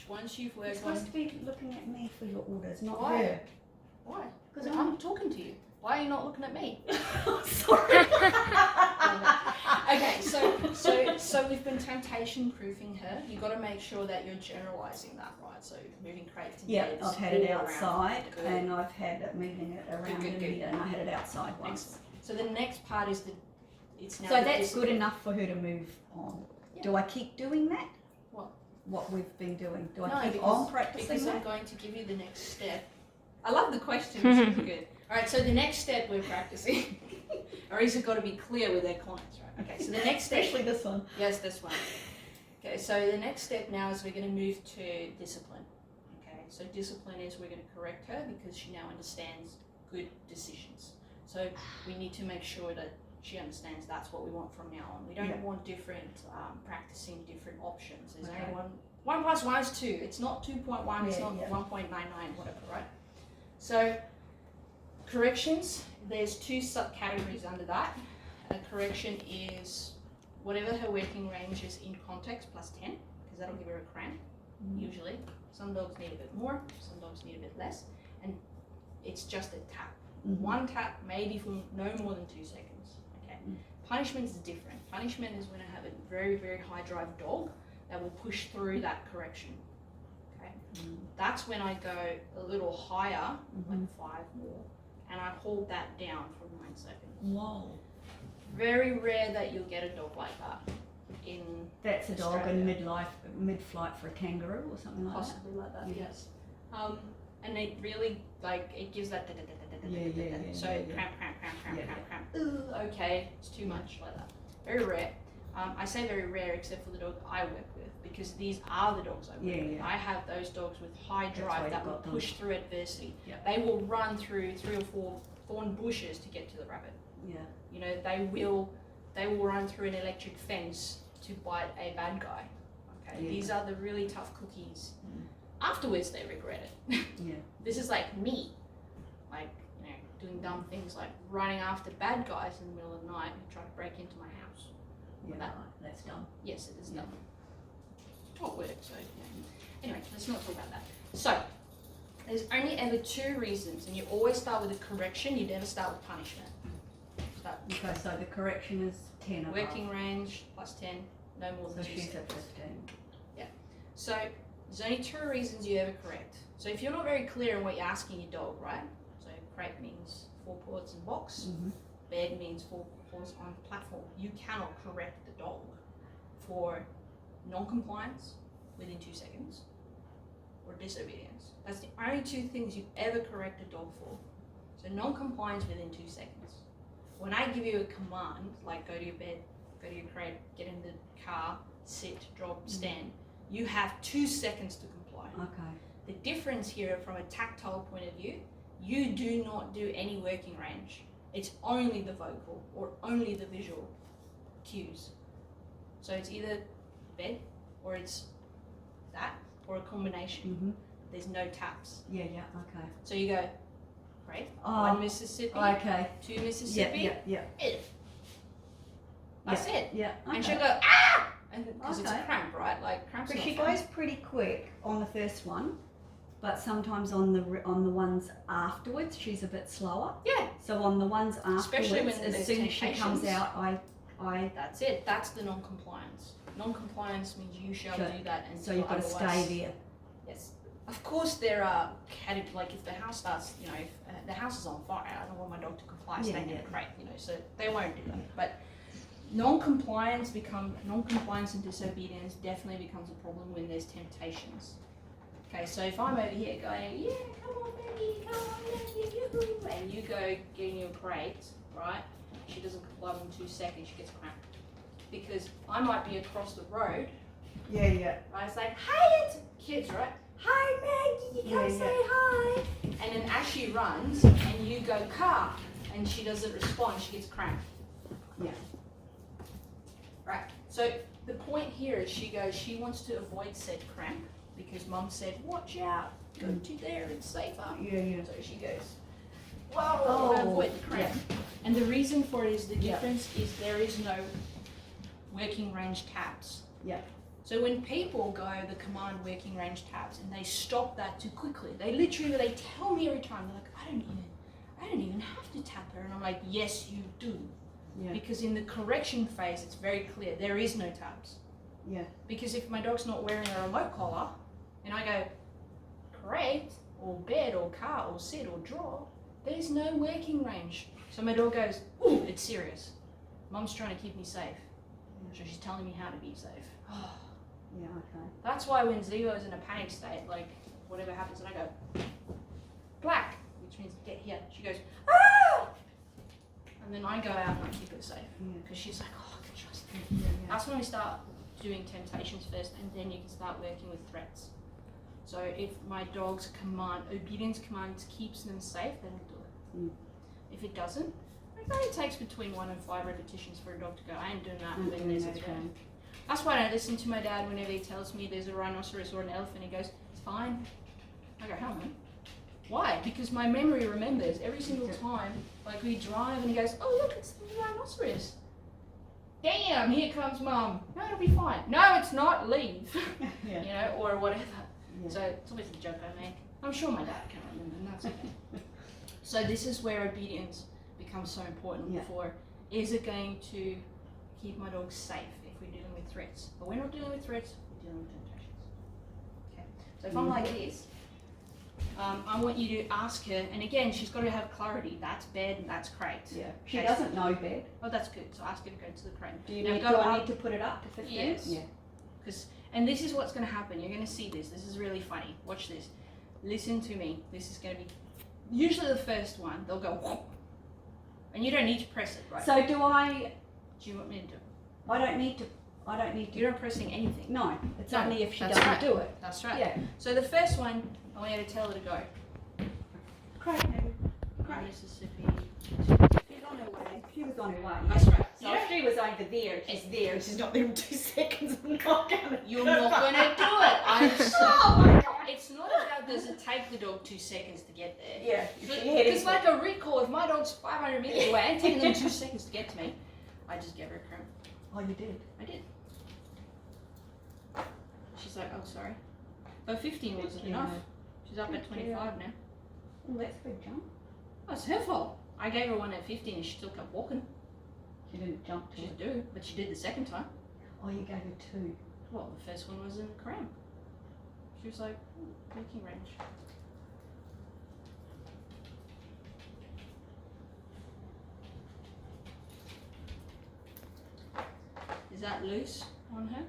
once you've You're worked supposed on... to be looking at me for your orders, not Why? her. Why? Because I'm talking to you. Why are you not looking at me? Sorry. Okay, so we've been temptation proofing her. You've got to make sure that you're generalizing that, right? So moving crates and Yeah, beds I've had it all around. outside Good. and I've had it moving it around Good. and I had it outside once. Excellent. So the next part is it's now. So that's good enough for her to move on. Yeah. Do I keep doing that? What we've been doing? Do I No, keep because- on practicing Because I'm that? going to give you the next step. I love the question. It's really good. All right, so the next step we're practicing. Ari's got to be clear with their clients, right? Okay, so the next step. Especially this one. Yes, this one. Okay, so the next step now is we're going to move to discipline. Okay, so discipline is we're going to correct her because she now understands good decisions. So we need to make sure that she understands that's what we want from now on. We don't want different practicing different options. There's only one plus one is 2. It's not 2.1. It's not 1.99. Whatever, right? So corrections. There's 2 subcategories under that. A correction is whatever her working range is in context plus 10, because that'll give her a cramp. Usually, some dogs need a bit more. Some dogs need a bit less, and it's just a tap. One tap, maybe for no more than 2 seconds. Okay. Punishment is different. Punishment is when I have a very, very high drive dog that will push through that correction. Okay. That's when I go a little higher, like 5 more, and I hold that down for 9 seconds. Whoa. Very rare that you'll get a dog like that in That's a dog Australia. in mid-flight for a kangaroo or something like Possibly like that, Yeah. yes. And it really, like, it gives that so cramp. Ooh, okay, it's too much like that. Very rare. I say very rare except for the dog I work with, because these are the dogs I work with. I have those dogs with high drive that will push through adversity. They will run through 3 or 4 thorn bushes to get to the rabbit. Yeah. You know, they will run through an electric fence to bite a bad guy. Okay, these are the really tough cookies. Afterwards, they regret it. This is like me, like, you know, doing dumb things like running after bad guys in the middle of the night who try to break into my house. That's dumb. Yes, it is dumb. What works? So anyway, let's not talk about that. So there's only ever 2 reasons, and you always start with a correction. You never start with punishment. Okay, so the correction is 10 Working range plus 10, no more than 2 she's seconds. at 15. So there's only 2 reasons you ever correct. So if you're not very clear on what you're asking your dog, right? So crate means 4 paws in box. Bed means 4 paws on platform. You cannot correct the dog for non-compliance within 2 seconds or disobedience. That's the only 2 things you ever correct a dog for. So non-compliance within 2 seconds. When I give you a command, like go to your bed, go to your crate, get in the car, sit, drop, stand, you have 2 seconds to comply. Okay. The difference here from a tactile point of view, you do not do any working range. It's only the vocal or only the visual cues. So it's either bed or it's that or a combination. There's no taps. Okay. So you go, right? Oh, 1 Mississippi, Okay. 2 Mississippi. If. That's it. Yeah. And she'll go, ah! And because it's a Okay. cramp, right? Like cramps. But not she fun. goes pretty quick on the first one, but sometimes on the ones afterwards she's a bit slower. Yeah. So on the ones Especially afterwards, when as there's soon as she comes temptations. out, I That's it. That's the non-compliance. Non-compliance means you shall Sure. do that, and so you've got to stay there. Yes. Of course, there are like if the house starts, you know, if the house is on fire, I don't want my dog to comply, staying in the crate, you know, so they won't do that. But non-compliance and disobedience definitely becomes a problem when there's temptations. Okay, so if I'm over here going, yeah, come on, baby, yoo-hoo, and you go getting your crate, right? She doesn't comply within 2 seconds, she gets cramped. Because I might be across the road, Yeah. right? It's like, hey, it's kids, right? Hi, Maggie, you come say hi. And then as she runs, and you go car, and she doesn't respond, she gets cramped. Yeah. Right. So the point here is she wants to avoid said cramp because Mum said, watch out, go to there, it's safer. Yeah. So she goes, whoa, avoid the cramp. And the reason for it is the difference is there is no working range taps. Yeah. So when people go the command working range taps and they stop that too quickly, they tell me every time, they're like, I don't even have to tap her. And I'm like, yes, you do. Yeah. Because in the correction phase, it's very clear, there is no taps. Yeah. Because if my dog's not wearing a remote collar and I go, correct, or bed, or car, or sit, or draw, there's no working range. So my dog goes, ooh, it's serious. Mum's trying to keep me safe. So she's telling me how to be safe. Yeah, okay. That's why when Zio's in a panic state, like whatever happens, and I go, black, which means get here, she goes, ah! And then I go out and I keep her safe. Because she's like, oh, I can trust me. Yeah. That's when we start doing temptations first, and then you can start working with threats. So if my dog's obedience command keeps them safe, then we'll do it. If it doesn't, it only takes between 1 and 5 repetitions for a dog to go, I ain't doing that when there's a threat. That's why I don't listen to my dad whenever he tells me there's a rhinoceros or an elephant. He goes, it's fine. I go, hang on. Why? Because my memory remembers every single time, like we drive and he goes, oh look, it's the rhinoceros. Damn, here comes mum. No, it'll be fine. No, it's not, leave. Yeah. You know, or whatever. Yeah. So it's always a joke I make. I'm sure my dad can remember, and that's okay. So this is where obedience becomes so important for, is it going to keep my dog safe if we're dealing with threats? But we're not dealing with threats, we're dealing with temptations. Okay. So if I'm like this, I want you to ask her, and again, she's got to have clarity. That's bed and that's crate. Yeah. She Okay. doesn't know bed. Oh, that's good. So ask her to go to the crate. Do Now I need to put it up if it's Yes. there? Yeah. And this is what's going to happen. You're going to see this. This is really funny. Watch this. Listen to me. This is going to be usually the first one. They'll go, whoop, and you don't need to press it, right? So do I? Do you want me to do it? I don't need to. You're not pressing anything. No, it's No, only if she that's doesn't right. do it. That's right. Yeah. So the first one, I want you to tell her to go. Great. Mississippi. She's on her way. She was on her way. That's right. So if she was over there, she's there, and she's not there in 2 seconds. I'm not gonna. You're not going to do it. I'm so. Oh my God. It's not about does it take the dog 2 seconds to get there. Yeah. It's like a recall. If my dog's 500 meters away and taking them 2 seconds to get to me, I just gave her a crumb. Oh, you did. I did. She's like, oh, sorry. But 15 wasn't enough. She's up at 25 now. Well, that's a big jump. Oh, it's her fault. I gave her one at 15 and she still kept walking. She didn't jump to She it. do, but she did the second time. Oh, you gave her 2. Well, the first one was in a cram. She was like, working range. Is that loose on her?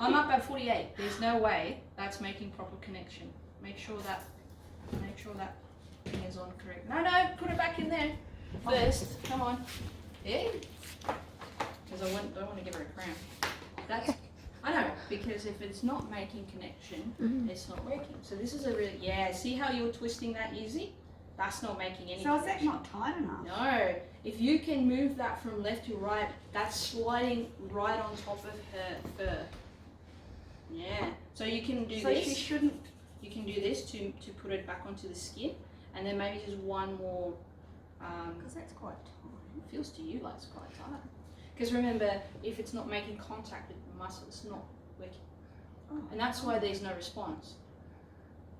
I'm up at 48. There's no way that's making proper connection. Make sure that thing is on correct. No, put it back in there first. Come on. Yeah. Because I don't want to give her a cramp. That's, I know, because if it's not making connection, it's not working. So this is a really, see how you're twisting that easy? That's not making any So is that connection. not tight enough? No. If you can move that from left to right, that's sliding right on top of her fur. Yeah. So you can do So this. she shouldn't. You can do this to put it back onto the skin, and then maybe just one more. Because that's quite tight. It feels to you like it's quite tight. Because remember, if it's not making contact with the muscle, it's not working. Oh. And that's why there's no response.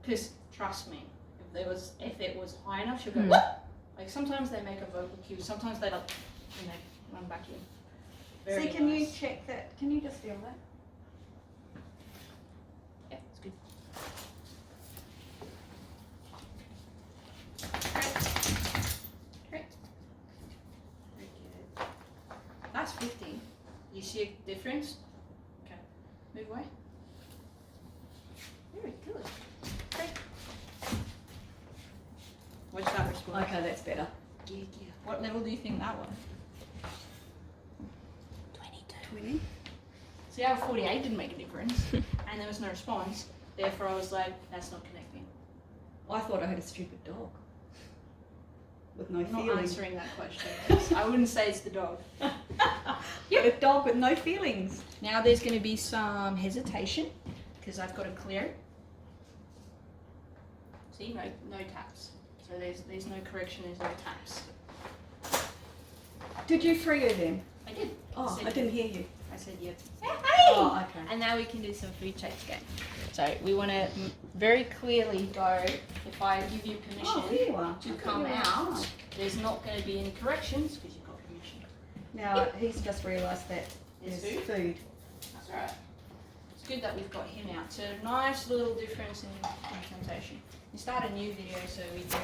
Because trust me, if it was high enough, she'll go. Like sometimes they make a vocal cue. Sometimes they like, and they run back in. Very So can you nice. check that? Can you just feel that? Yeah, it's good. Great. Very good. That's 15. You see a difference? Okay. Move away. Very good. Great. Watch that response. Okay, that's better. Yeah. What level do you think that was? 20. See how 48 didn't make a difference, and there was no response. Therefore, I was like, that's not connecting. I thought I had a stupid dog with no I'm not feelings. answering that question. I wouldn't say it's the dog. A dog with no feelings. Now there's going to be some hesitation because I've got to clear it. See, no taps. So there's no correction. There's no taps. Did you free her then? I did. Oh, See? I didn't hear you. I said yep. Oh, okay. And now we can do some food chase game. So we want to very clearly go, if I give you permission Here you are. to come out, there's not going to be any corrections because you've got permission. Now he's just realised that There's there's food? food. That's right. It's good that we've got him out. So nice little difference in temptation. We start a new video, so we do